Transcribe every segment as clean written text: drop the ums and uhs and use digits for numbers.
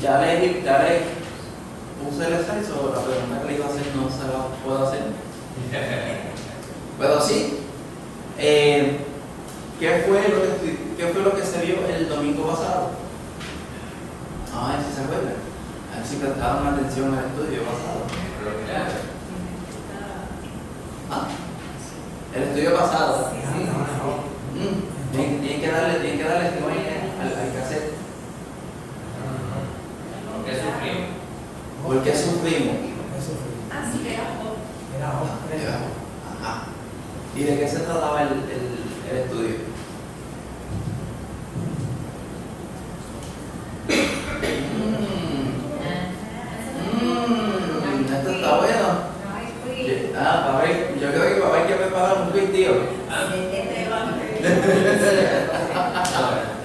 ya le puse el exceso, la pregunta que le iba a hacer no se la puedo hacer. Pero sí, ¿qué fue lo que se vio el domingo pasado? A ver si se acuerdan. A ver si prestaron atención al estudio pasado. El estudio pasado. Tienen que darle al cassette. ¿Por qué sufrimos? Así era Ajá. ¿Y de qué se trataba el estudio? Esto está bueno. Para ver, yo creo que hay que preparar un quiz, tío.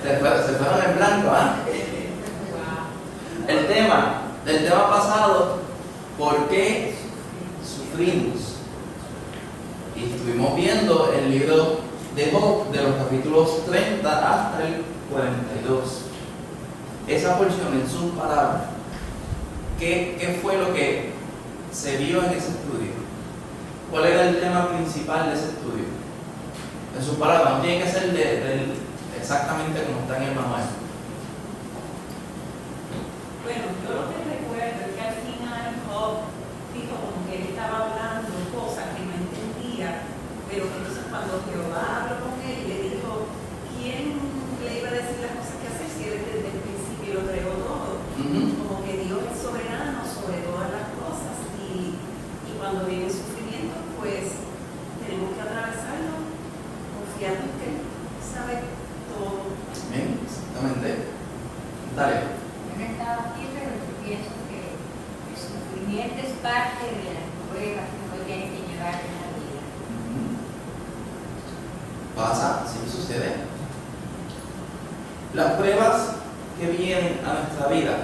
Se fueron en blanco, ¿ah? El tema pasado, ¿por qué sufrimos? Y estuvimos viendo el libro de Job, de los capítulos 30 hasta el 42. Esa porción en sus palabras, ¿qué fue lo que se vio en ese estudio? ¿Cuál era el tema principal de ese estudio? En sus palabras, no tiene que ser exactamente como está en el manual. Bueno, yo lo que recuerdo es que al final Job dijo como que él estaba hablando cosas que no entendía, pero que entonces cuando Jehová habló con él, le dijo, ¿quién le iba a decir las cosas que hacer si él desde el principio lo creó todo? Como que Dios es soberano sobre todas las cosas y cuando viene el sufrimiento, pues tenemos que atravesarlo confiando en que Él sabe todo. Bien, exactamente. Dale. Yo no estaba aquí, pero yo pienso que el sufrimiento es parte de las pruebas que uno tiene que llevar en la vida. Pasa, sí sucede. Las pruebas que vienen a nuestra vida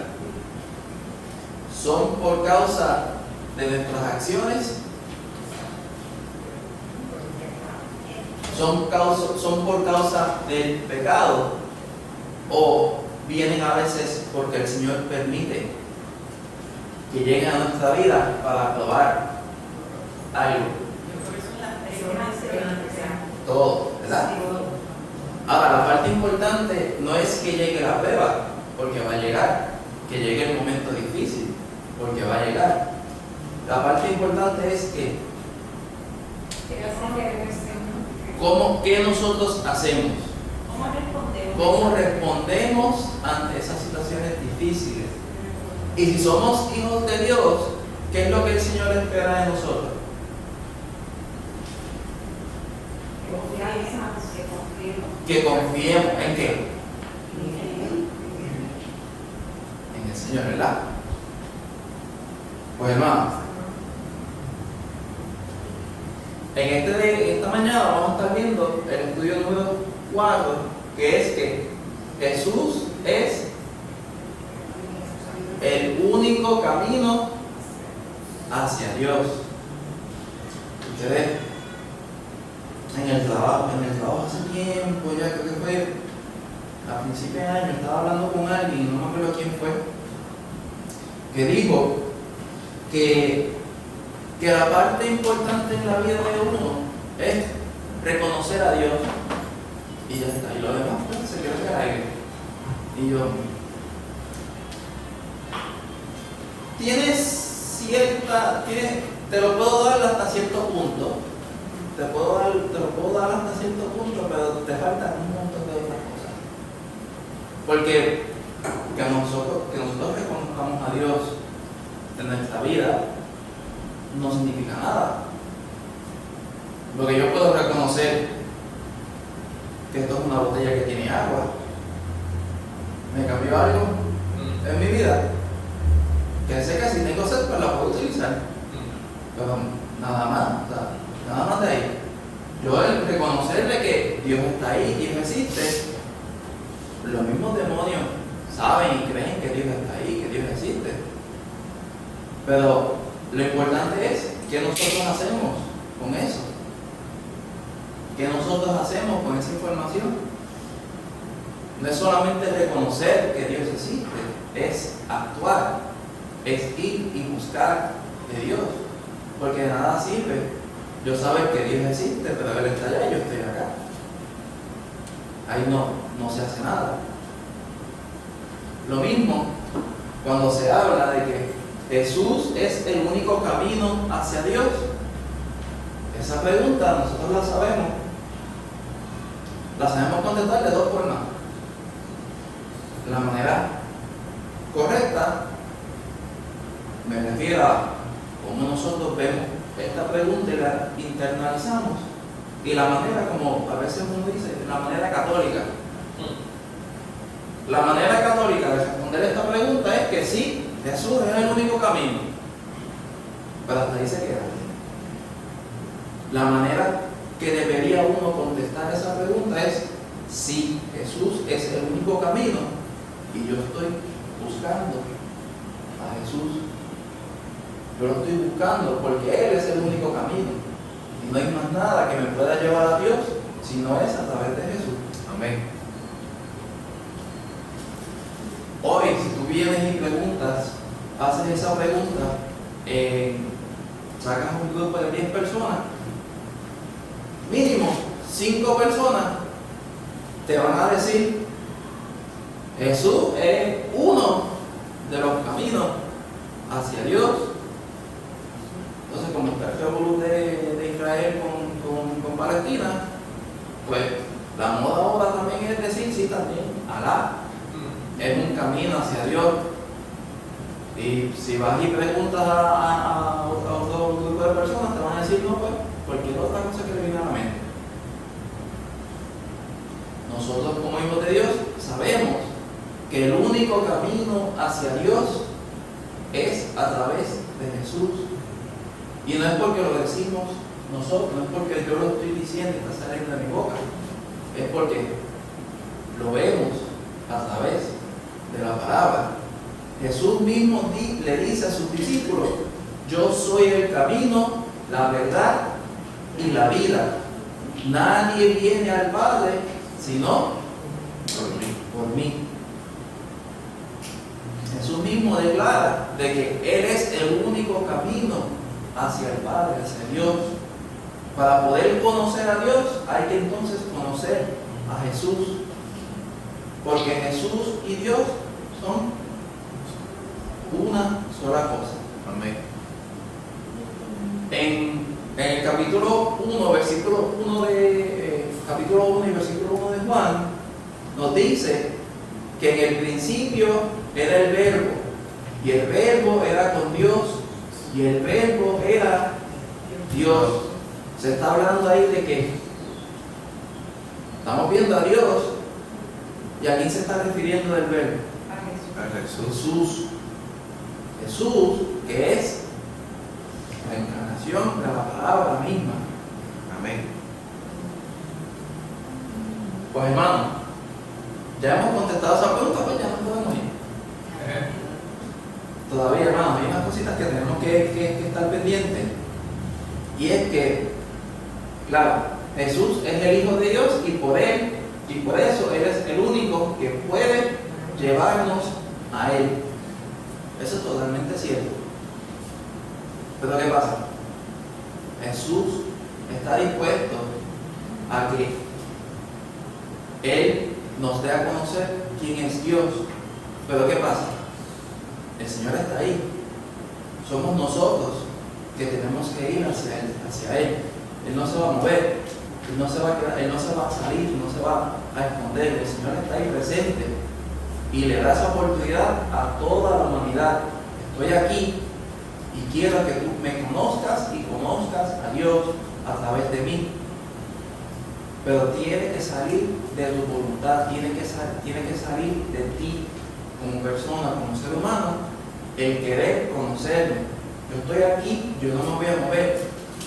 son por causa de nuestras acciones, son por causa del pecado, o vienen a veces porque el Señor permite que lleguen a nuestra vida para probar algo. Por eso las personas Todo, ¿verdad? Ahora, la parte importante no es que llegue la prueba, porque va a llegar, que llegue el momento difícil, porque va a llegar. La parte importante es que ¿qué nosotros hacemos? ¿Cómo respondemos ante esas situaciones difíciles? Y si somos hijos de Dios, ¿qué es lo que el Señor espera de nosotros? Que confiemos en qué? En el Señor, ¿verdad? Pues hermanos, esta mañana vamos a estar viendo el estudio número 4, que es que Jesús es el único camino hacia Dios. Ustedes en el trabajo hace tiempo, ya creo que fue a principios de año, estaba hablando con alguien, no me acuerdo quién fue, que dijo que la parte importante en la vida de uno es reconocer a Dios y ya está, y lo demás pues, se quedó en el aire. Y yo, te lo puedo dar hasta cierto punto, te lo puedo dar hasta cierto punto, pero te faltan un montón de otras cosas. Porque que nosotros reconozcamos a Dios en nuestra vida no significa nada. Porque yo puedo reconocer que esto es una botella que tiene agua. ¿Me cambió algo en mi vida? Que sé que si tengo sed, pues la puedo utilizar. Pero nada más, o sea, nada más de ahí. Yo el reconocerle que Dios está ahí, Dios existe. Los mismos demonios saben y creen que Dios está ahí, que Dios existe. Pero lo importante es qué nosotros hacemos con eso. ¿Qué nosotros hacemos con esa información? No es solamente reconocer que Dios existe, es actuar, es ir y buscar de Dios. Porque de nada sirve yo saber que Dios existe, pero Él está allá y yo estoy acá. Ahí no se hace nada. Lo mismo cuando se habla de que Jesús es el único camino hacia Dios. Esa pregunta nosotros la sabemos contestar de dos formas. La manera correcta, me refiero a cómo nosotros vemos esta pregunta y la internalizamos, y la manera como a veces uno dice, la manera católica. La manera católica de responder esta pregunta es que sí, Jesús es el único camino, pero hasta ahí se queda. La manera que debería uno contestar esa pregunta es: sí, Jesús es el único camino y yo estoy buscando a Jesús. Yo lo estoy buscando porque Él es el único camino y no hay más nada que me pueda llevar a Dios si no es a través de Jesús. Amén. Hoy, si tú vienes y preguntas, haces esa pregunta, sacas un grupo de 10 personas, mínimo 5 personas te van a decir: Jesús es uno de los caminos hacia Dios. Entonces, como está el revolú de Israel con Palestina, pues la moda ahora también es decir: sí, también Alá es un camino hacia Dios. Y si vas y preguntas a otro grupo de personas, te van a decir: no, pues cualquier otra cosa que le viene a la mente. Nosotros, como hijos de Dios, sabemos que el único camino hacia Dios es a través de Jesús. Y no es porque lo decimos nosotros, no es porque yo lo estoy diciendo y está saliendo de mi boca, es porque lo vemos a través de la palabra. Jesús mismo le dice a sus discípulos: yo soy el camino, la verdad y la vida. Nadie viene al Padre sino por mí. Jesús mismo declara de que Él es el único camino hacia el Padre, hacia Dios. Para poder conocer a Dios hay que entonces conocer a Jesús, porque Jesús y Dios son una sola cosa. Amén. En el capítulo 1, versículo 1 capítulo 1 y versículo 1 de Juan, nos dice que en el principio era el Verbo, y el Verbo era con Dios, y el Verbo era Dios. Se está hablando ahí de que estamos viendo a Dios, y a quién se está refiriendo del Verbo. A Jesús. Jesús, que es la encarnación de la palabra misma. Amén. Pues hermano, ya hemos contestado esa pregunta, pues ya no podemos ir. Todavía, hermano, hay unas cositas que tenemos que estar pendientes. Y es que, claro, Jesús es el Hijo de Dios, y por Él, y por eso Él es el único que puede llevarnos a Él. Eso es totalmente cierto. Pero ¿qué pasa? Jesús está dispuesto a que Él nos dé a conocer quién es Dios. Pero ¿qué pasa? El Señor está ahí. Somos nosotros que tenemos que ir hacia Él. Él no se va a mover, Él no se va a quedar, Él no se va a salir, no se va a esconder. El Señor está ahí presente y le da esa oportunidad a toda la humanidad. Estoy aquí y quiero que tú me conozcas y conozcas a Dios a través de mí. Pero tiene que salir de tu voluntad, tiene que salir de ti como persona, como ser humano, el querer conocerme. Yo estoy aquí, yo no me voy a mover,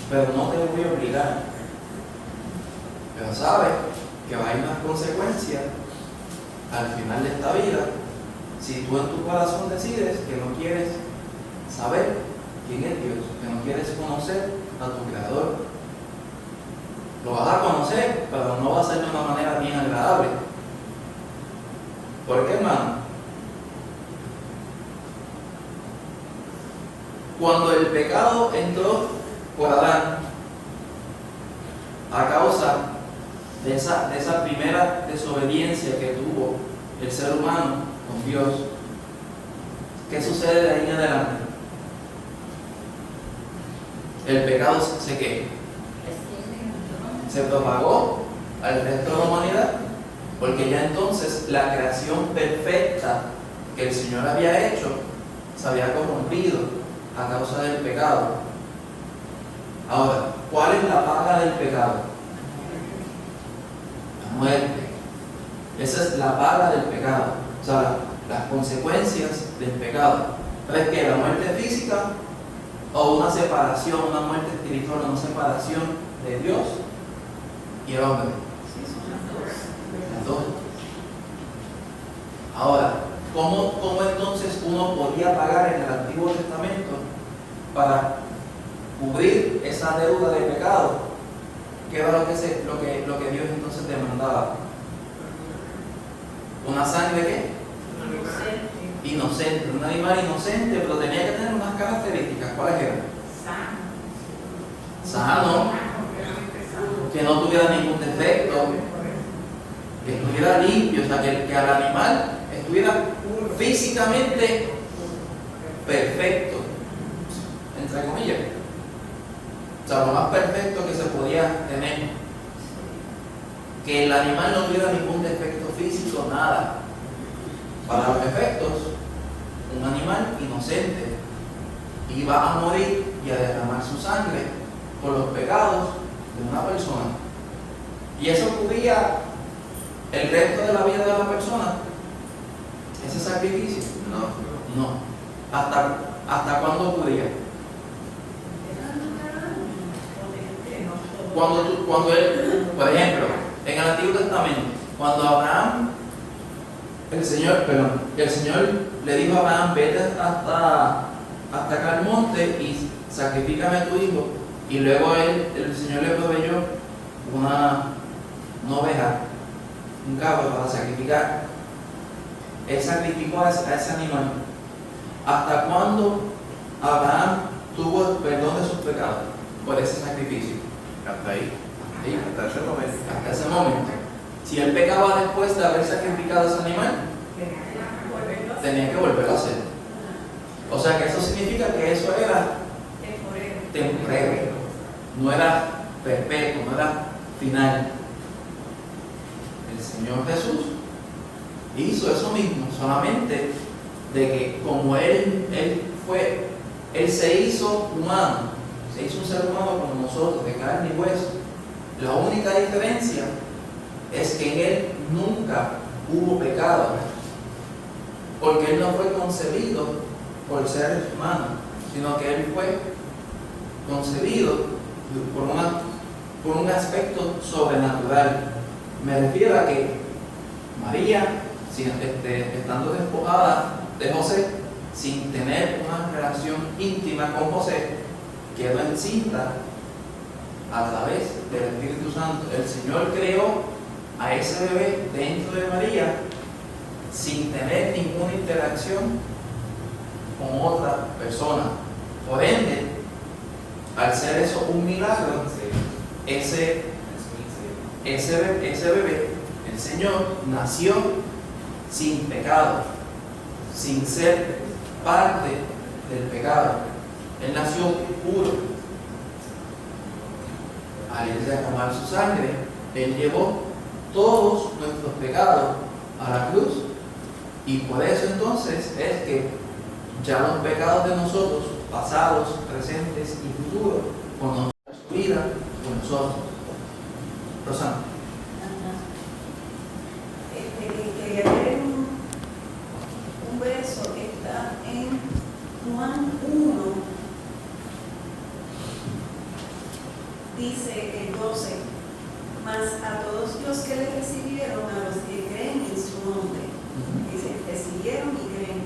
pero no te voy a obligar. Pero sabes que va a haber unas consecuencias al final de esta vida si tú en tu corazón decides que no quieres saber quién es Dios, que no quieres conocer a tu Creador. Lo vas a conocer, pero no va a ser de una manera bien agradable. ¿Por qué, hermano? Cuando el pecado entró por Adán, a causa de esa primera desobediencia que tuvo el ser humano con Dios, ¿qué sucede de ahí en adelante? El pecado se propagó al resto de la humanidad, porque ya entonces la creación perfecta que el Señor había hecho se había corrompido a causa del pecado. Ahora, ¿cuál es la paga del pecado? La muerte. Esa es la paga del pecado, o sea, las consecuencias del pecado. ¿Es que la muerte física o una separación, una muerte espiritual, una separación de Dios y el hombre? Sí, son las dos. Las dos. Ahora, ¿cómo entonces uno podía pagar en el Antiguo Testamento para cubrir esa deuda de pecado? ¿Qué era lo que Dios entonces demandaba? ¿Una sangre qué? Inocente, un animal inocente, pero tenía que tener unas características. ¿Cuáles eran? Sano, que no tuviera ningún defecto, que estuviera limpio, o sea, que al animal estuviera físicamente perfecto, entre comillas. O sea, lo más perfecto que se podía tener. Que el animal no tuviera ningún defecto físico, nada. Para los efectos, un animal inocente iba a morir y a derramar su sangre por los pecados de una persona. Y eso cubría el resto de la vida de la persona. Ese sacrificio. No. ¿Hasta cuándo cubría? Cuando él, por ejemplo, en el Antiguo Testamento, cuando Abraham, el Señor le dijo a Abraham: vete hasta acá al monte y sacrifícame a tu hijo. Y luego el Señor le proveyó una oveja, un cabro para sacrificar. Él sacrificó a ese animal. ¿Hasta cuándo Abraham tuvo el perdón de sus pecados por ese sacrificio? Hasta ahí. Hasta ese momento. Hasta ese momento. Si él pecaba después de haber sacrificado a ese animal, tenía que volverlo a hacer. O sea que eso significa que eso era temporero, no era perpetuo, no era final. El Señor Jesús hizo eso mismo, solamente de que como Él se hizo humano, se hizo un ser humano como nosotros, de carne y hueso. La única diferencia es que en Él nunca hubo pecado, porque Él no fue concebido por seres humanos, sino que Él fue concebido por un aspecto sobrenatural. Me refiero a que María, estando despojada de José, sin tener una relación íntima con José, quedó encinta a través del Espíritu Santo. El Señor creó a ese bebé dentro de María sin tener ninguna interacción con otra persona. Por ende, al ser eso un milagro, ese bebé, el Señor, nació sin pecado, sin ser parte del pecado. Él nació puro. Al él derramar su sangre, Él llevó todos nuestros pecados a la cruz. Y por eso entonces es que ya los pecados de nosotros, pasados, presentes y futuros, con nuestra vida, con nosotros. Rosana. Quería leer un verso, está en Juan 1, dice el 12: mas a todos los que le recibieron, a los que creen en su nombre, dice, recibieron y creen,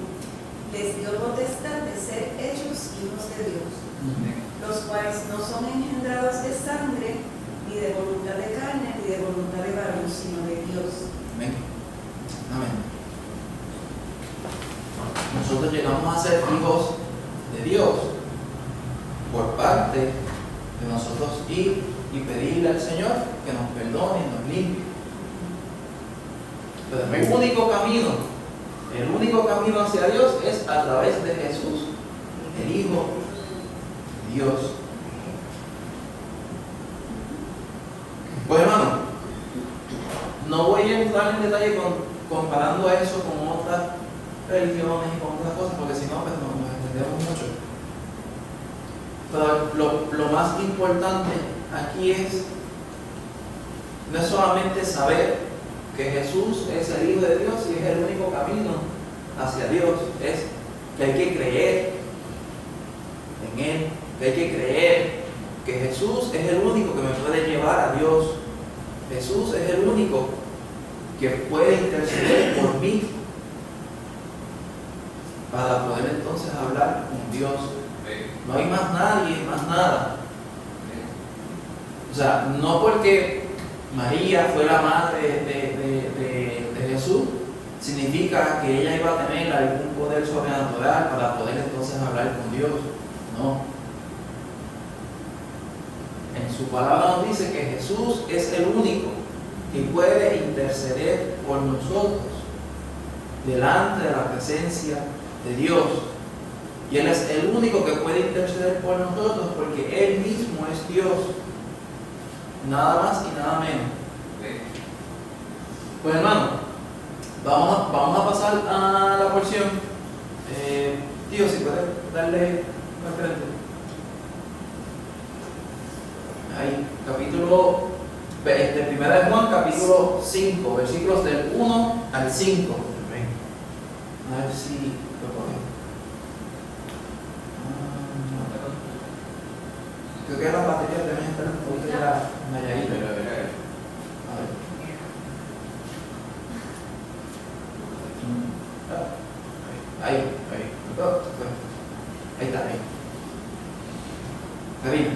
les dio potestad de ser hechos hijos de Dios, los cuales no son engendrados de sangre, ni de voluntad de carne, ni de voluntad de varón, sino de Dios. Amén. Amén. Nosotros llegamos a ser hijos de Dios Señor que nos perdone y nos limpie. Pero el único camino hacia Dios es a través de Jesús, el Hijo de Dios. Pues hermano, no voy a entrar en detalle comparando eso con otras religiones y con otras cosas, porque si no, pues nos entendemos mucho. Pero lo más importante aquí no es solamente saber que Jesús es el Hijo de Dios y es el único camino hacia Dios, es que hay que creer en Él, que hay que creer que Jesús es el único que me puede llevar a Dios. Jesús es el único que puede interceder por mí para poder entonces hablar con Dios. No hay más nadie, más nada. O sea, no porque María fue la madre de Jesús, significa que ella iba a tener algún poder sobrenatural para poder entonces hablar con Dios. No. En su palabra nos dice que Jesús es el único que puede interceder por nosotros delante de la presencia de Dios. Y Él es el único que puede interceder por nosotros porque Él mismo es Dios. Nada más y nada menos. Pues hermano, vamos a pasar a la porción. Tío, si puedes darle al frente. Ahí, capítulo, primera de Juan, capítulo 5, versículos del 1 al 5. A ver si lo coge. Creo que las baterías deben estar un poquito ya mayaditas. A ver. Ahí. Ahí está, ahí. Karina.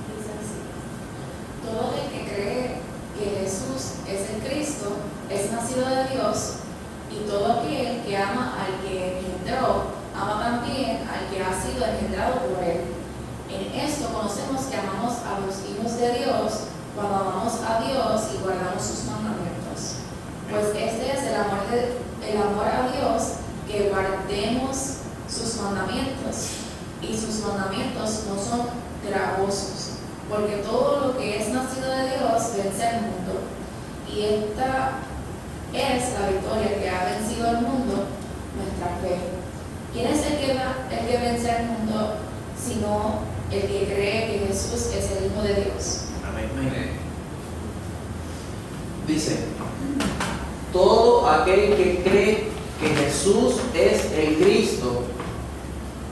Dice así: todo el que cree que Jesús es el Cristo es nacido de Dios, y todo aquel que ama al que engendró, ama también al que ha sido engendrado por él. En esto conocemos que amamos a los hijos de Dios, cuando amamos a Dios y guardamos sus mandamientos. Pues este es el amor a Dios, que guardemos sus mandamientos, y sus mandamientos no son gravosos, porque todo lo que es nacido de Dios vence al mundo, y esta es la victoria que ha vencido al mundo, nuestra fe. ¿Quién es el que vence al mundo, sino el que cree que Jesús es el Hijo de Dios? Amén. Dice: todo aquel que cree que Jesús es el Cristo,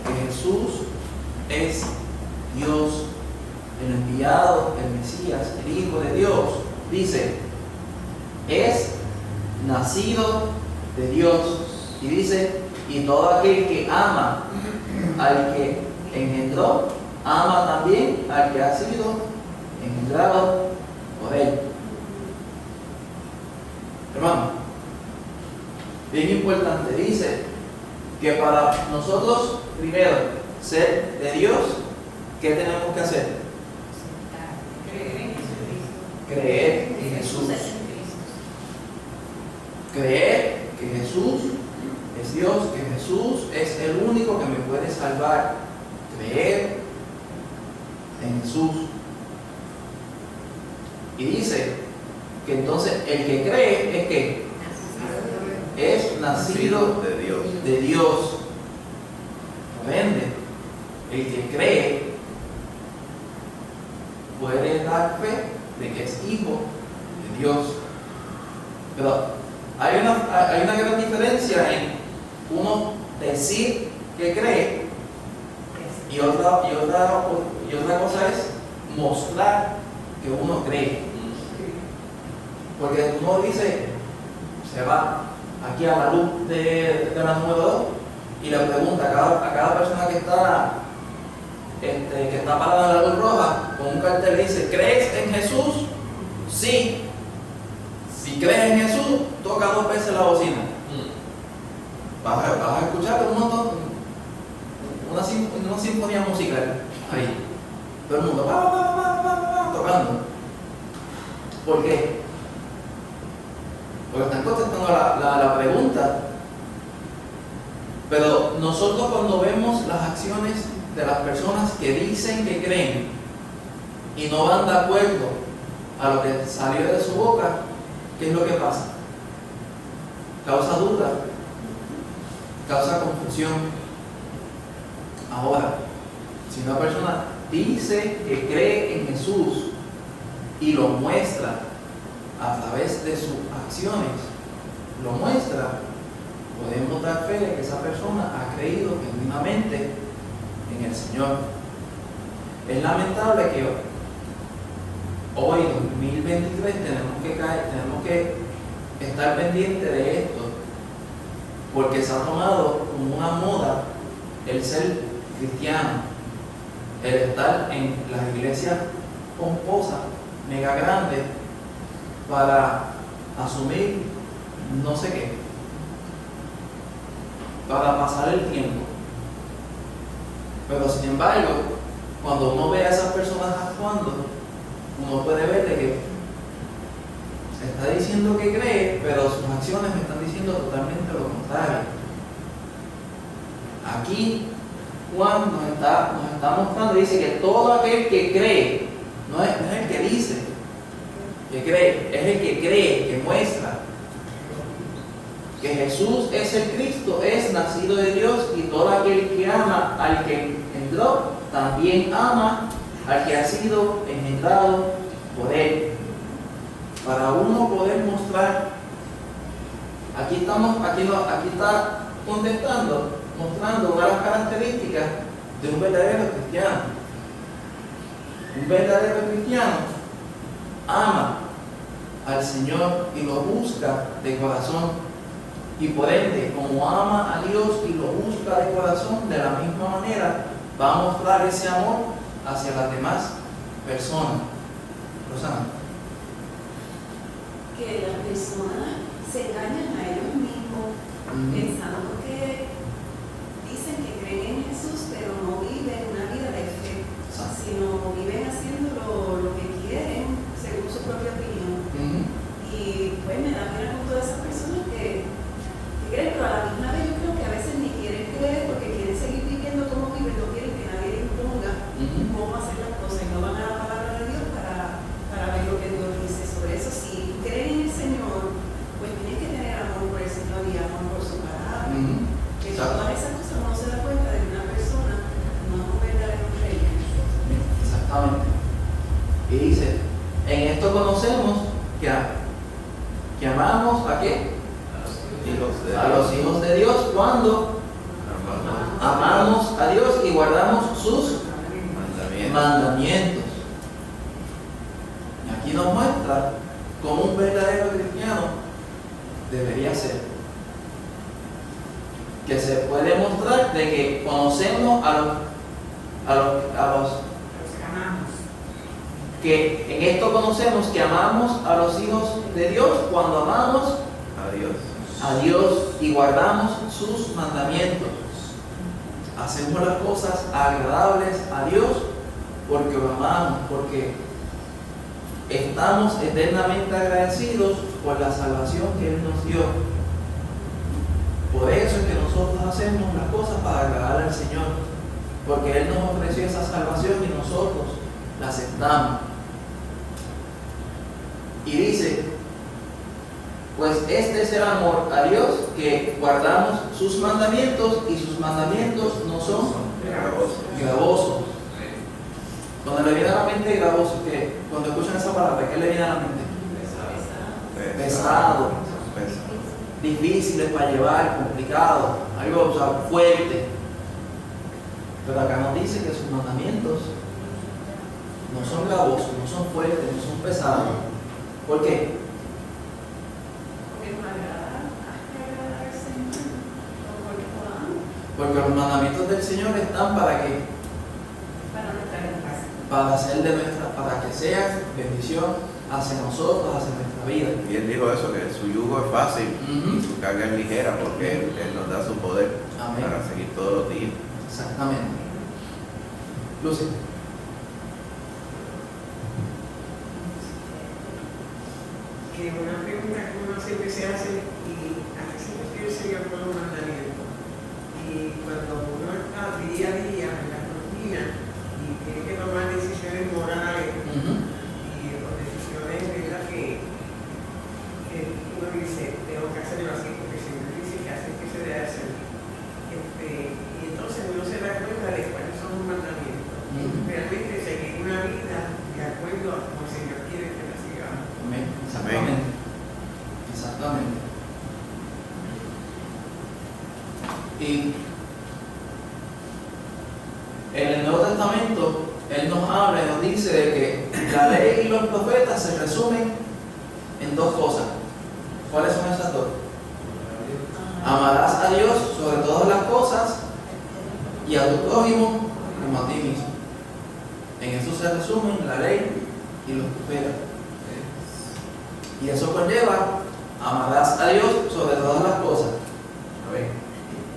que Jesús es Dios, el enviado, el Mesías, el Hijo de Dios, dice, es nacido de Dios. Y dice, y todo aquel que ama al que engendró, ama también al que ha sido engendrado por él. Hermano, bien importante, dice que para nosotros primero ser de Dios, ¿qué tenemos que hacer? Creer en Jesucristo. Creer en Jesús. Creer que Jesús es Dios, que Jesús es el único que me puede salvar. Creer en Jesús. Y dice que entonces el que cree es que es nacido de Dios. Por ende, el que cree puede dar fe de que es hijo de Dios. Pero hay una gran diferencia en uno decir que cree y otra cosa es mostrar que uno cree. Porque uno dice, se va aquí a la luz de la número 2 y le pregunta a cada persona que está parada en la luz roja con un cartel, dice, ¿crees en Jesús? Sí. Si crees en Jesús, toca 2 veces la bocina. Vas a escuchar un montón Ahí. Todo el mundo tocando. ¿Por qué? Porque están contestando la pregunta. Pero nosotros cuando vemos las acciones de las personas que dicen que creen y no van de acuerdo a lo que salió de su boca, ¿qué es lo que pasa? Causa duda, causa confusión. Ahora, si una persona dice que cree en Jesús y lo muestra a través de sus acciones, lo muestra, podemos dar fe de que esa persona ha creído genuinamente en el Señor. Es lamentable que hoy, 2023, tenemos que estar pendientes de esto, porque se ha tomado como una moda el ser cristiano, el estar en las iglesias pomposas, mega grandes, para asumir no sé qué, para pasar el tiempo. Pero sin embargo, cuando uno ve a esas personas actuando, uno puede ver de que está diciendo que cree, pero sus acciones me están diciendo totalmente lo contrario. Aquí Juan nos está mostrando, dice que todo aquel que cree, no es el que dice que cree, es el que cree, que muestra que Jesús es el Cristo, es nacido de Dios, y todo aquel que ama al que engendró, también ama al que ha sido engendrado por él. Para uno poder mostrar, aquí está mostrando una de las características de un verdadero cristiano. Un verdadero cristiano ama al Señor y lo busca de corazón. Y por ende, como ama a Dios y lo busca de corazón, de la misma manera va a mostrar ese amor hacia las demás personas. Rosana. Que las personas se engañan a ellos mismos pensando que dicen que creen en Jesús, pero no viven una vida de fe, sino viven haciendo lo que quieren según su propia opinión. Y pues me da pena con todas esas personas que creen, pero a la misma vez yo creo que a veces ni quieren creer porque quieren seguir viviendo como viven, no quieren que nadie les imponga cómo hacer las cosas, y no van a la palabra de Dios para ver lo que Dios dice sobre eso. Si creen en el Señor, pues tienen que tener amor por el Señor y amor por su palabra. Que todas esas cosas uno se da cuenta de que una persona no es un verdadero creyente. Exactamente. Y dice, en esto conocemos que amamos ¿a qué? A los hijos de Dios cuando amamos a Dios y guardamos sus mandamientos. Y aquí nos muestra cómo un verdadero cristiano debería ser. Que se puede mostrar de que conocemos a los que en esto conocemos que amamos a los hijos de Dios cuando amamos a Dios y guardamos sus mandamientos. Hacemos las cosas agradables a Dios porque lo amamos, porque estamos eternamente agradecidos por la salvación que Él nos dio. Por eso es que nosotros hacemos las cosas para agradar al Señor, porque Él nos ofreció esa salvación y nosotros la aceptamos. Y dice, pues este es el amor a Dios, que guardamos sus mandamientos, y sus mandamientos no son gravosos. Cuando le viene a la mente gravoso, que cuando escuchan esa palabra, ¿qué le viene a la mente? Pesado, difíciles para llevar, complicado, algo fuerte. Pero acá nos dice que sus mandamientos no son gravosos, no son fuertes, no son pesados. ¿Por qué? Porque los mandamientos del Señor están para qué? Para hacer para que sea bendición hacia nosotros, hacia nuestra vida. Y Él dijo eso, que su yugo es fácil y su carga es ligera, porque Él nos da su poder. Amén. Para seguir todos los días. Exactamente. Lucy. Que una pregunta que uno siempre se hace, y a qué se refiere el Señor con los mandamientos. Y cuando uno está día a día en la rutina y tiene que tomar decisiones morales y o decisiones, ¿verdad? Que uno dice, tengo que hacerlo así porque el Señor dice que hace que se debe hacer. Y entonces uno se da cuenta de cuáles son los mandamientos. Realmente seguir una vida de acuerdo a como el Señor quiere que la sigamos. Amén. Exactamente. Exactamente. Y en el Nuevo Testamento, Él nos habla y nos dice de que la ley y los profetas se resumen en dos cosas. ¿Cuáles son esas dos? Amarás a Dios sobre todas las cosas y a tu prójimo como a ti mismo. En eso se resumen la ley y los profetas. Y eso conlleva, amarás a Dios sobre todas las cosas. A ver,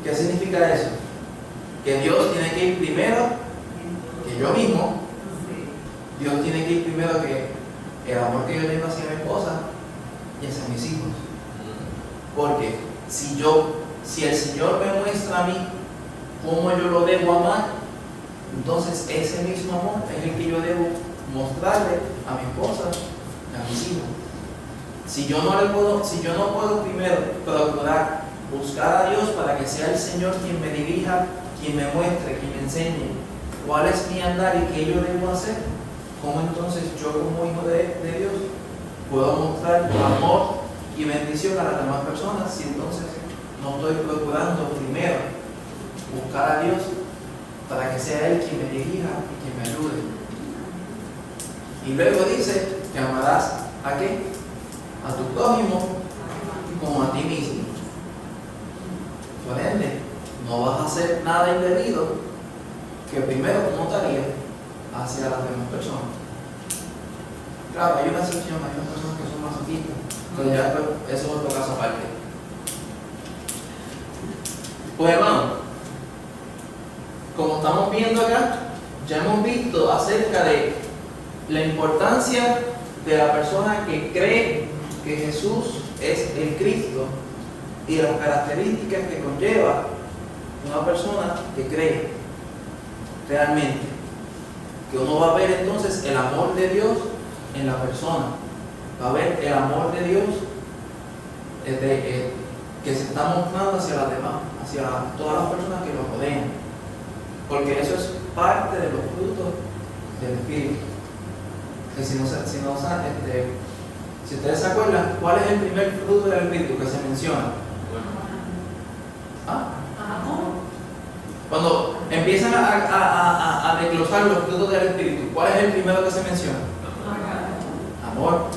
¿qué significa eso? Que Dios tiene que ir primero que yo mismo. Dios tiene que ir primero que el amor que yo tengo hacia mi esposa y hacia mis hijos. Porque si el Señor me muestra a mí cómo yo lo debo amar, entonces ese mismo amor es el que yo debo mostrarle a mi esposa y a mis hijos. Si yo no puedo primero procurar buscar a Dios para que sea el Señor quien me dirija, quien me muestre, quien me enseñe cuál es mi andar y qué yo debo hacer, ¿cómo entonces yo como hijo de Dios puedo mostrar amor y bendición a las demás personas si entonces no estoy procurando primero buscar a Dios para que sea Él quien me dirija y quien me ayude? Y luego dice que amarás ¿a qué? A tu prójimo como a ti mismo. Por ende, no vas a hacer nada indebido que primero tú no te harías hacia las demás personas. Claro, hay una excepción, hay unas personas que son masoquistas, pero ya eso es otro caso aparte. Pues hermano, como estamos viendo acá, ya hemos visto acerca de la importancia de la persona que cree que Jesús es el Cristo y las características que conlleva una persona que cree realmente. Que uno va a ver entonces el amor de Dios en la persona, va a ver el amor de Dios que se está mostrando hacia las demás, hacia todas las personas que lo rodean, porque eso es parte de los frutos del Espíritu. Que si ustedes se acuerdan, ¿cuál es el primer fruto del Espíritu que se menciona? ¿Ah? Cuando empiezan a desglosar los frutos del Espíritu, ¿cuál es el primero que se menciona? Amor.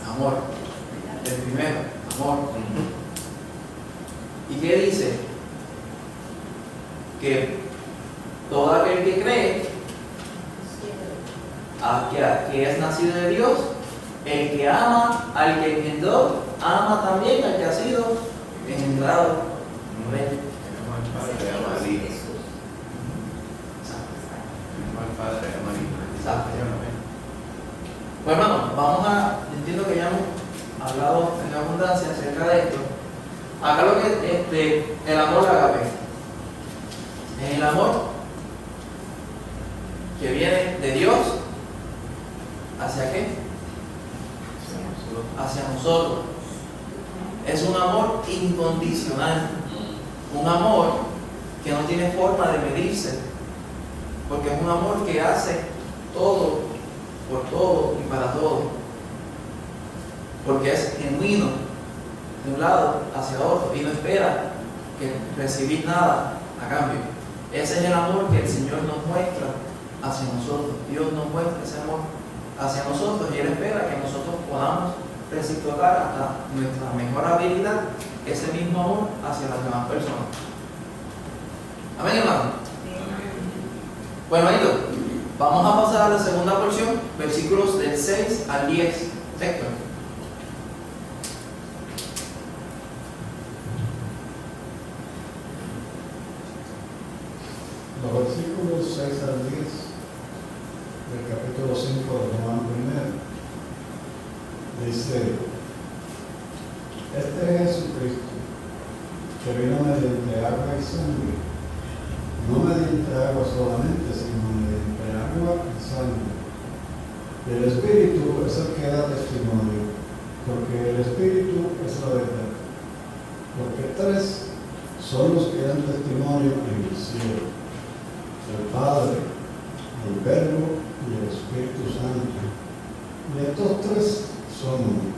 Amor. El primero, amor. ¿Y qué dice? Que todo aquel que cree que es nacido de Dios, el que ama al que engendró, ama también al que ha sido engendrado por él. Pues hermano, entiendo que ya hemos hablado en abundancia acerca de esto. Acá lo que el amor ágape es el amor que viene de Dios. ¿Hacia qué? Hacia nosotros. Es un amor incondicional, un amor que no tiene forma de medirse, porque es un amor que hace todo, por todo y para todo, porque es genuino de un lado hacia otro y no espera recibir nada a cambio. Ese es el amor que el Señor nos muestra hacia nosotros. Dios nos muestra ese amor hacia nosotros y Él espera que nosotros podamos reciprocar hasta nuestra mejor habilidad ese mismo amor hacia las demás personas. Amén, hermano. Bueno, hermanito, vamos a pasar a la segunda porción, versículos del 6 al 10. Héctor. los versículos 6 al 10 del capítulo 5 de Juan 1, dice: Este es Jesucristo, que vino mediante agua y sangre, no mediante agua solamente, sino mediante agua y sangre. Y el Espíritu es el que da testimonio, porque el Espíritu es la verdad. Porque tres son los que dan testimonio en el cielo: el Padre, el Verbo y el Espíritu Santo. Y estos tres son uno.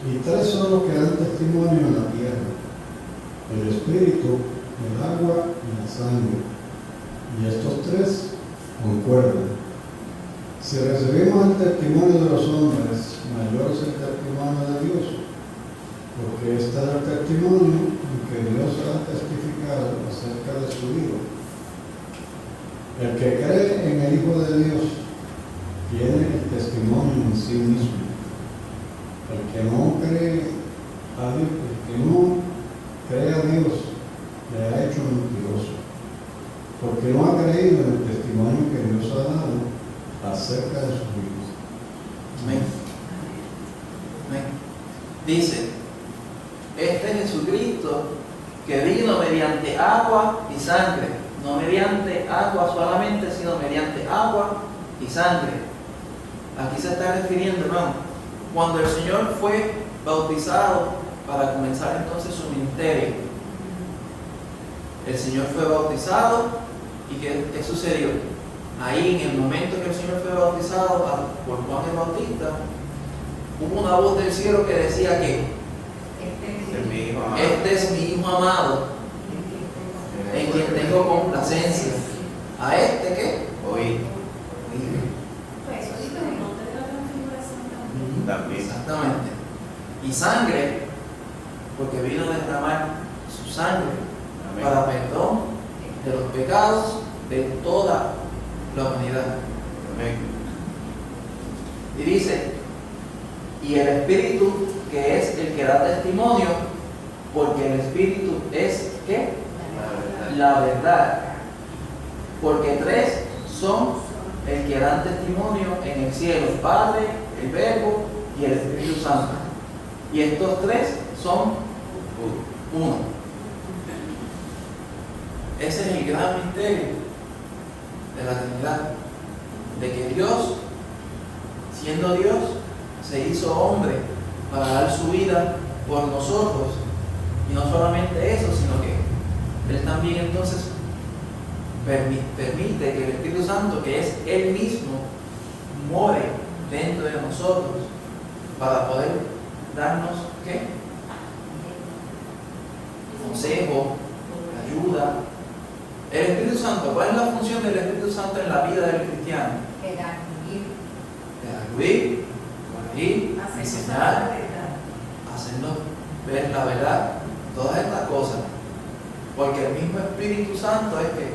Y tres son los que dan testimonio en la tierra: el Espíritu, el agua y la sangre. Y estos tres concuerdan. Si recibimos el testimonio de los hombres, mayor es el testimonio de Dios, porque este es el testimonio en que Dios ha testificado acerca de su Hijo. El que cree en el Hijo de Dios tiene el testimonio en sí mismo. El que no cree a Dios, el que no cree a Dios, le ha hecho mentiroso, porque no ha creído en el testimonio que Dios ha dado acerca de sus hijos. Amén. Amén. Dice: este es Jesucristo, que vino mediante agua y sangre, no mediante agua solamente, sino mediante agua y sangre. Aquí se está refiriendo, hermano, cuando el Señor fue bautizado para comenzar entonces su ministerio. El Señor fue bautizado y ¿qué sucedió? Ahí, en el momento que el Señor fue bautizado por Juan el Bautista, hubo una voz del cielo que decía que este es mi Hijo amado, en quien tengo complacencia. ¿A este qué? Oí. Pues eso dice en el monte de la transfiguración también. También. Exactamente. Y sangre, porque vino a derramar su sangre Amén. para perdón de los pecados de toda la humanidad. Amén. Y dice: y el Espíritu, que es el que da testimonio, porque el Espíritu es ¿qué? La verdad. Porque tres son el que dan testimonio en el cielo: el Padre, el Verbo y el Espíritu Santo. Y estos tres son uno. Ese es el gran misterio de la Trinidad, de que Dios, siendo Dios, se hizo hombre para dar su vida por nosotros. Y no solamente eso, sino que Él también entonces permite que el Espíritu Santo, que es Él mismo, more dentro de nosotros para poder darnos ¿qué? Consejo, ayuda. El Espíritu Santo, ¿cuál es la función del Espíritu Santo en la vida del cristiano? Pedagogar, corregir, enseñar, hacernos ver la verdad, todas estas cosas. Porque el mismo Espíritu Santo es que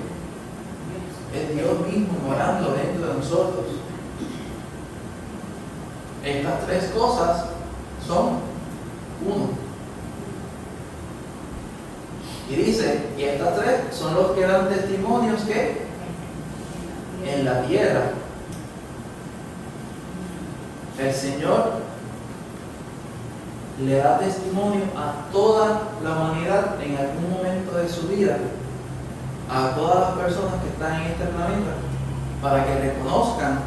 es Dios mismo morando dentro de nosotros. Estas tres cosas son uno. Y dice, y estas tres son los que dan testimonios que en la tierra. El Señor le da testimonio a toda la humanidad en algún momento de su vida, a todas las personas que están en este planeta, para que reconozcan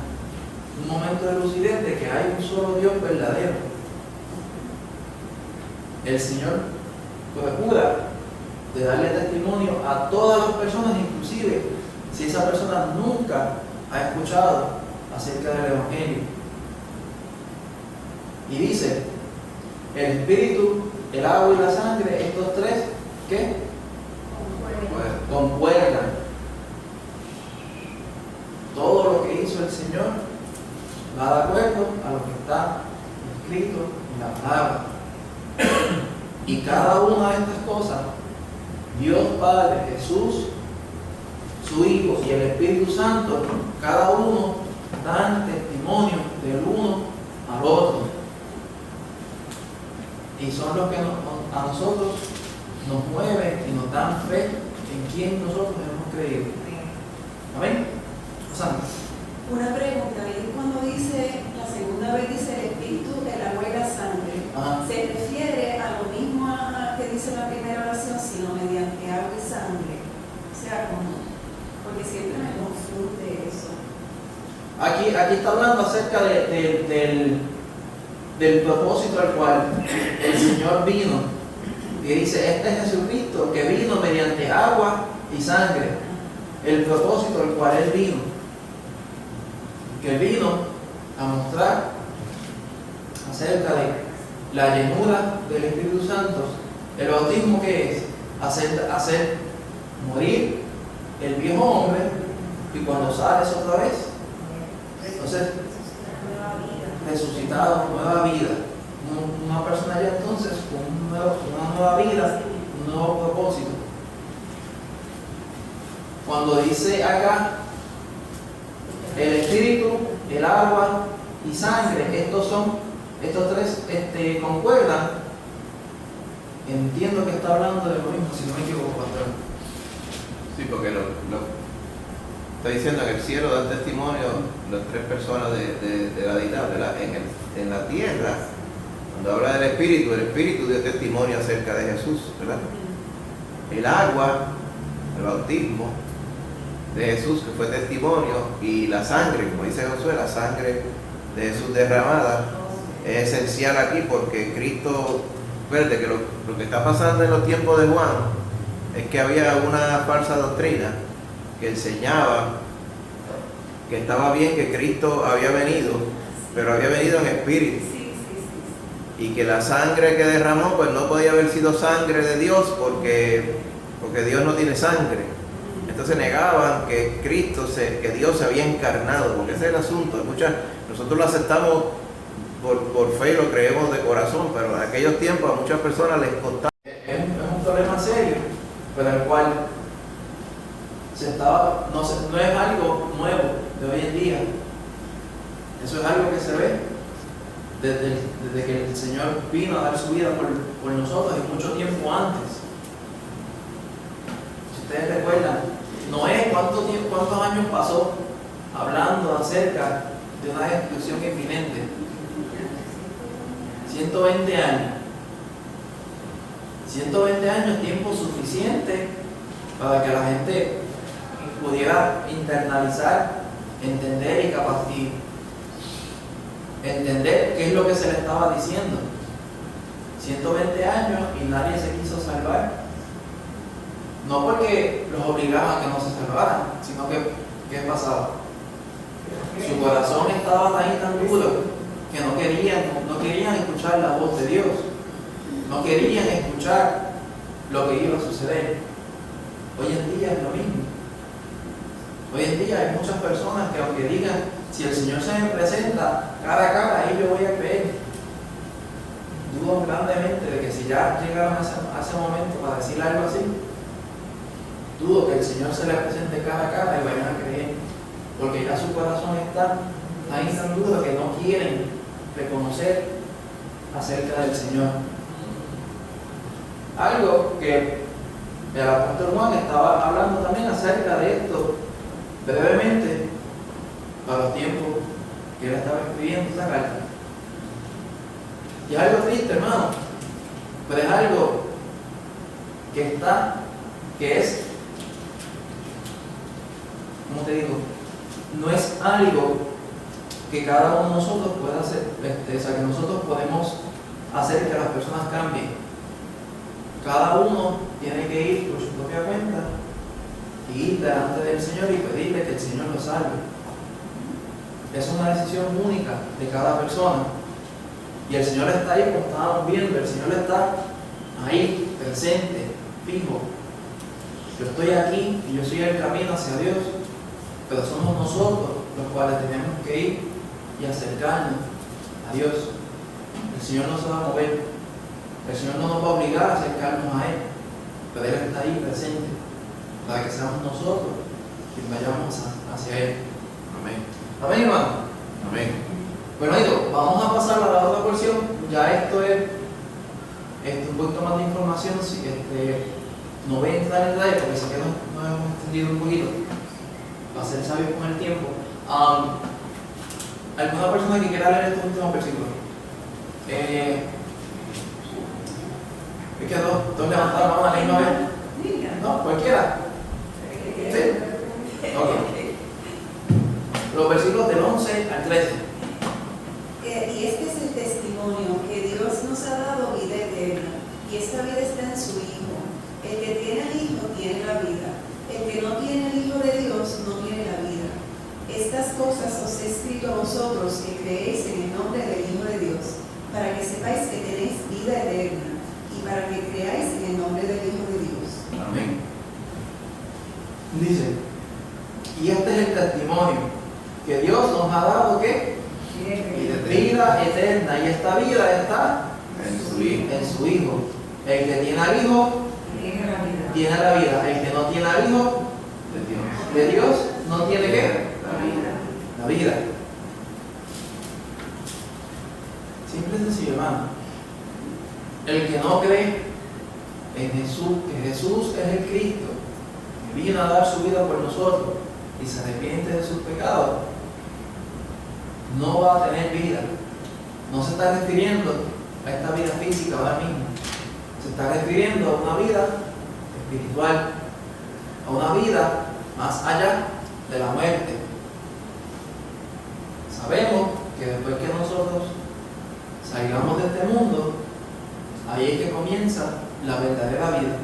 un momento de lucidez de que hay un solo Dios verdadero. El Señor procura de darle testimonio a todas las personas, inclusive si esa persona nunca ha escuchado acerca del Evangelio. Y dice, el Espíritu, el agua y la sangre, estos tres, ¿qué? Concuerdan. Todo lo que hizo el Señor va de acuerdo a lo que está escrito en la palabra. Y cada una de estas cosas, Dios Padre, Jesús, su Hijo y el Espíritu Santo, cada uno dan testimonio del uno al otro. Y son los que a nosotros nos mueven y nos dan fe en quien nosotros hemos creído. Amén. Susana. Una pregunta, y cuando dice, la segunda vez dice el espíritu, el agua y la sangre, Ajá. ¿se refiere a lo mismo que dice la primera oración, sino mediante agua y sangre? O sea, como, porque siempre me confunde eso. Aquí está hablando acerca del propósito al cual el Señor vino. Y dice, este es Jesucristo que vino mediante agua y sangre. El propósito al cual Él vino. Que vino a mostrar acerca de la llenura del Espíritu Santo. El bautismo, que es hacer morir el viejo hombre, y cuando sales otra vez, entonces resucitado, nueva vida. Una persona ya entonces con una nueva vida, un nuevo propósito. Cuando dice acá el espíritu, el agua y sangre, estos tres concuerdan. Entiendo que está hablando de lo mismo, si no me equivoco, pastor. Sí, porque está diciendo en el cielo dan testimonio las tres personas de la deidad, ¿verdad? En la tierra, cuando habla del Espíritu, el Espíritu dio testimonio acerca de Jesús, ¿verdad? El agua, el bautismo de Jesús, que fue testimonio, y la sangre, como dice Josué, la sangre de Jesús derramada, es esencial aquí porque Cristo, fíjate que lo que está pasando en los tiempos de Juan es que había una falsa doctrina que enseñaba que estaba bien que Cristo había venido, pero había venido en espíritu, y que la sangre que derramó pues no podía haber sido sangre de Dios porque Dios no tiene sangre. Entonces negaban que que Dios se había encarnado, porque ese es el asunto. Nosotros lo aceptamos por fe y lo creemos de corazón, pero en aquellos tiempos a muchas personas les costaba. Es un problema serio, pero el cual no es algo nuevo de hoy en día. Eso es algo que se ve desde que el Señor vino a dar su vida por nosotros y mucho tiempo antes. Si ustedes recuerdan, Noé, ¿cuántos años pasó hablando acerca de una destrucción inminente? 120 años. 120 años, tiempo suficiente para que la gente pudiera internalizar, entender y entender qué es lo que se le estaba diciendo. 120 años y nadie se quiso salvar. No porque los obligaban a que no se salvaran, sino que, ¿qué pasaba? Su corazón estaba ahí tan duro que no querían escuchar la voz de Dios. No querían escuchar lo que iba a suceder. Hoy en día es lo mismo. Hoy en día hay muchas personas que aunque digan, si el Señor se me presenta cara a cara, ahí yo voy a creer. Dudo grandemente de que si ya llegaron a ese momento para decir algo así, dudo que el Señor se le presente cara a cara y vayan a creer. Porque ya su corazón está ahí tan duro que no quieren reconocer acerca del Señor. Algo que el apóstol Juan estaba hablando también acerca de esto brevemente para los tiempos que él estaba escribiendo esta carta. Y es algo triste, hermano, pero es algo que es, ¿cómo te digo? No es algo que cada uno de nosotros pueda hacer, o sea, que nosotros podemos hacer que las personas cambien. Cada uno tiene que ir por su propia cuenta y ir delante del Señor y pedirle que el Señor lo salve. Es una decisión única de cada persona. Y el Señor está ahí, como estábamos viendo, el Señor está ahí, presente, fijo. Yo estoy aquí y yo soy el camino hacia Dios, pero somos nosotros los cuales tenemos que ir y acercarnos a Dios. El Señor no se va a mover. El Señor no nos va a obligar a acercarnos a Él, pero Él está ahí presente para que seamos nosotros quienes vayamos hacia Él. Amén. Amén, hermano. Amén. Bueno, vamos a pasar a la otra porción. Ya esto es un poquito más de información. No voy a entrar en detalle porque sé que nos hemos extendido un poquito. para ser sabios con el tiempo. ¿Alguna persona que quiera leer estos últimos versículos? Es que dos levantaron la mano a la misma vez. No, cualquiera. ¿Sí? Ok. Los versículos del 11 al 13. Y este es el testimonio que Dios nos ha dado vida eterna, y esta vida está en su Hijo. El que tiene al Hijo tiene la vida. El que no tiene al Hijo de Dios no tiene la vida. Estas cosas os he escrito a vosotros que creéis en el nombre del Hijo de Dios, para que sepáis que tenéis vida eterna, y para que creáis en el nombre del Hijo de Dios. Amén. Dice, y este es el testimonio que Dios nos ha dado, ¿qué? Vida eterna, y esta vida está en su Hijo. El que tiene al Hijo tiene la vida. El que no tiene al Hijo de Dios no tiene ¿qué? La vida. Simple y sencillo, hermano. El que no cree en Jesús, que Jesús es el Cristo, que vino a dar su vida por nosotros y se arrepiente de sus pecados, no va a tener vida. No se está refiriendo a esta vida física ahora mismo. Se está refiriendo a una vida espiritual, a una vida más allá de la muerte. Sabemos que después que nosotros salgamos de este mundo, ahí es que comienza la verdadera vida.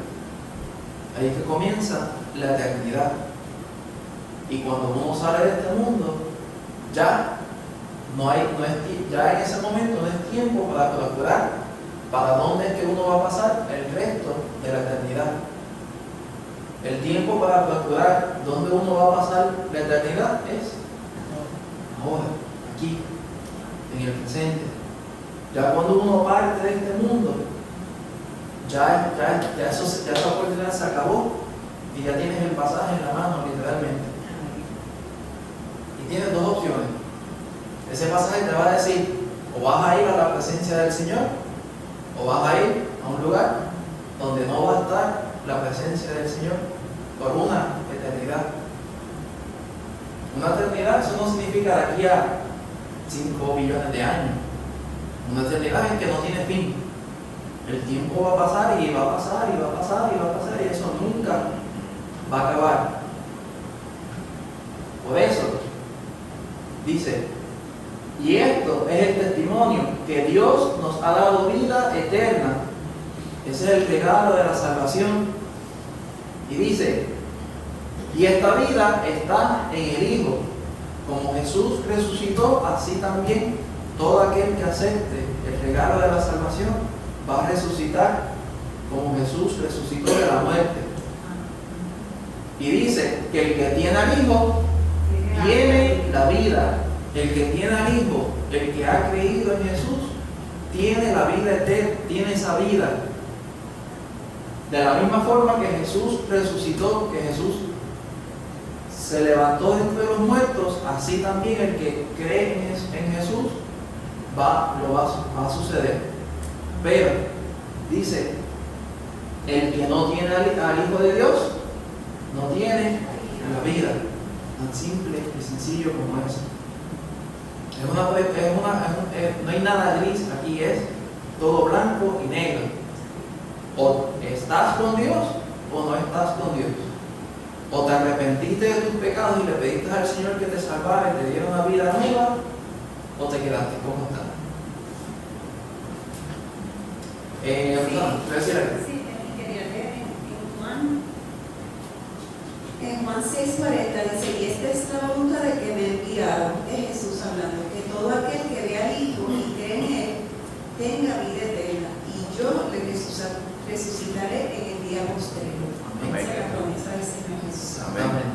Ahí es que comienza la eternidad. Y cuando uno sale de este mundo, ya en ese momento no es tiempo para calcular para dónde es que uno va a pasar el resto de la eternidad. El tiempo para calcular dónde uno va a pasar la eternidad es ahora, aquí, en el presente. Ya cuando uno parte de este mundo, ya esa oportunidad se acabó y ya tienes el pasaje en la mano, literalmente. Y tienes dos opciones. Ese pasaje te va a decir, o vas a ir a la presencia del Señor, o vas a ir a un lugar donde no va a estar la presencia del Señor por una eternidad. Una eternidad, eso no significa de aquí a 5 billones de años. Una eternidad es que no tiene fin. El tiempo va a pasar y va a pasar y va a pasar y va a pasar, y eso nunca va a acabar. Por eso dice, y esto es el testimonio que Dios nos ha dado vida eterna. Ese es el regalo de la salvación. Y dice, y esta vida está en el Hijo. Como Jesús resucitó, así también todo aquel que acepte el regalo de la salvación va a resucitar como Jesús resucitó de la muerte. Y dice que el que tiene al Hijo tiene la vida. El que tiene al Hijo, el que ha creído en Jesús, tiene la vida eterna, tiene esa vida. De la misma forma que Jesús resucitó, que Jesús se levantó de entre los muertos, así también el que cree en Jesús va a suceder. Pero, dice, el que no tiene al Hijo de Dios, no tiene la vida. Tan simple y sencillo como eso. No hay nada gris aquí, es todo blanco y negro. O estás con Dios o no estás con Dios. O te arrepentiste de tus pecados y le pediste al Señor que te salvara y te diera una vida nueva, o te quedaste como estás. Sí, quería leer en Juan 6:40 dice, y esta es la voluntad de que me enviaron, es Jesús hablando, que todo aquel que vea al Hijo y cree en Él tenga vida eterna, y yo le resucitaré en el día postrero. Esa es la promesa del Señor Jesús. Amén.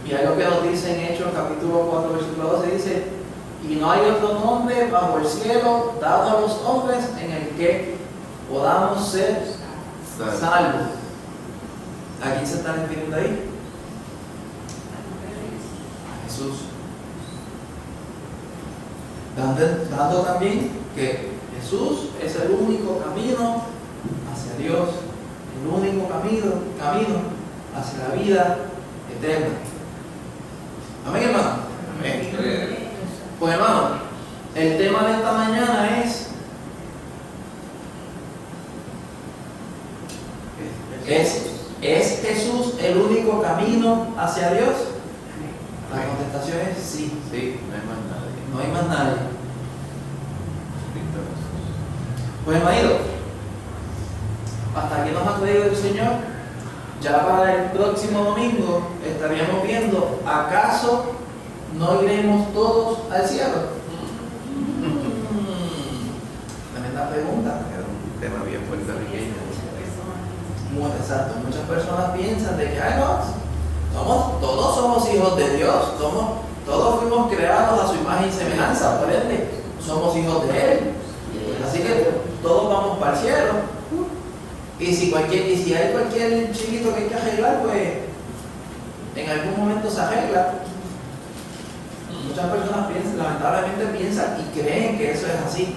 Y algo que nos dice en Hechos capítulo 4 versículo 12 dice, y no hay otro nombre bajo el cielo dado a los hombres en el que podamos ser salvos. ¿A quién se está refiriendo ahí? A Jesús. Dando también que Jesús es el único camino hacia Dios, el único camino hacia la vida eterna. Amén, hermano. Amén. Pues hermano, el tema de esta mañana ¿es Jesús el único camino hacia Dios? La contestación es sí. Sí, no hay más nadie. No hay más nadie. Cristo Jesús. Pues hermano, hasta aquí nos ha traído el Señor. Ya para el próximo domingo estaríamos viendo, ¿acaso no iremos todos al cielo? Tremenda pregunta. Era un tema bien puertorriqueño. Muy exacto. Muchas personas piensan de que ay, no, todos somos hijos de Dios, todos fuimos creados a su imagen y semejanza, por ende, somos hijos de Él. Así que todos vamos para el cielo. Y si hay cualquier chiquito que hay que arreglar, pues en algún momento se arregla. Muchas personas piensan, lamentablemente piensan y creen que eso es así.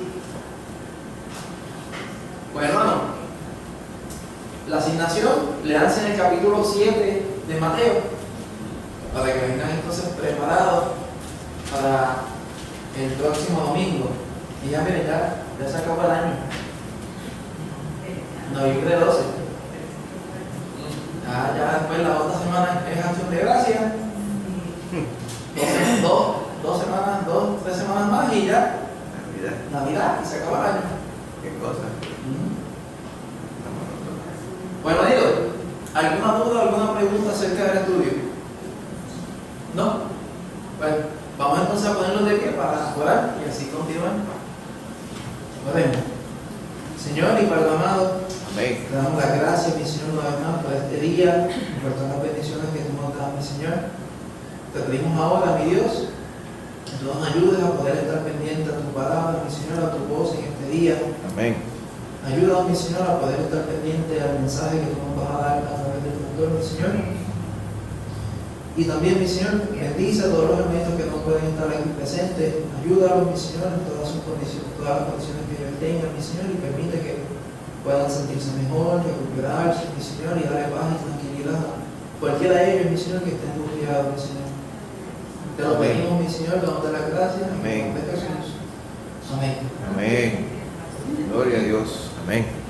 Pues hermano, la asignación le dan en el capítulo 7 de Mateo, para que vengan entonces preparados para el próximo domingo. Y ya miren, ya se acabó el año. Noviembre 12. Ya después la otra semana es Acción de Gracias. 3 semanas más y ya Navidad y se acaba el año. ¿Qué cosa? Bueno, digo, ¿alguna duda, alguna pregunta acerca del estudio? ¿No? Bueno, vamos entonces a ponernos de pie para orar y así continuar. Oremos. Señor y Padre amado, Amén. te damos las gracias, mi Señor, una vez más por este día, por todas las bendiciones que tú nos das, mi Señor. Te pedimos ahora, mi Dios, que tú nos ayudes a poder estar pendientes a tu palabra, mi Señor, a tu voz en este día. Amén. Ayúdanos, mi Señor, a poder estar pendiente al mensaje que tú nos vas a dar a través del pastor, mi Señor. Y también, mi Señor, bendice a todos los hermanos que no pueden estar aquí presentes. Ayúdalos, mi Señor, en todas sus condiciones, todas las condiciones que ellos tengan, mi Señor, y permite que puedan sentirse mejor, recuperarse, mi Señor, y darle paz y tranquilidad a cualquiera de ellos, mi Señor, que esté angustiado, mi Señor. Te lo pedimos, mi Señor, dándote las gracias. Amén. En nombre de Jesús. Amén. Amén. Gloria a Dios. Amén.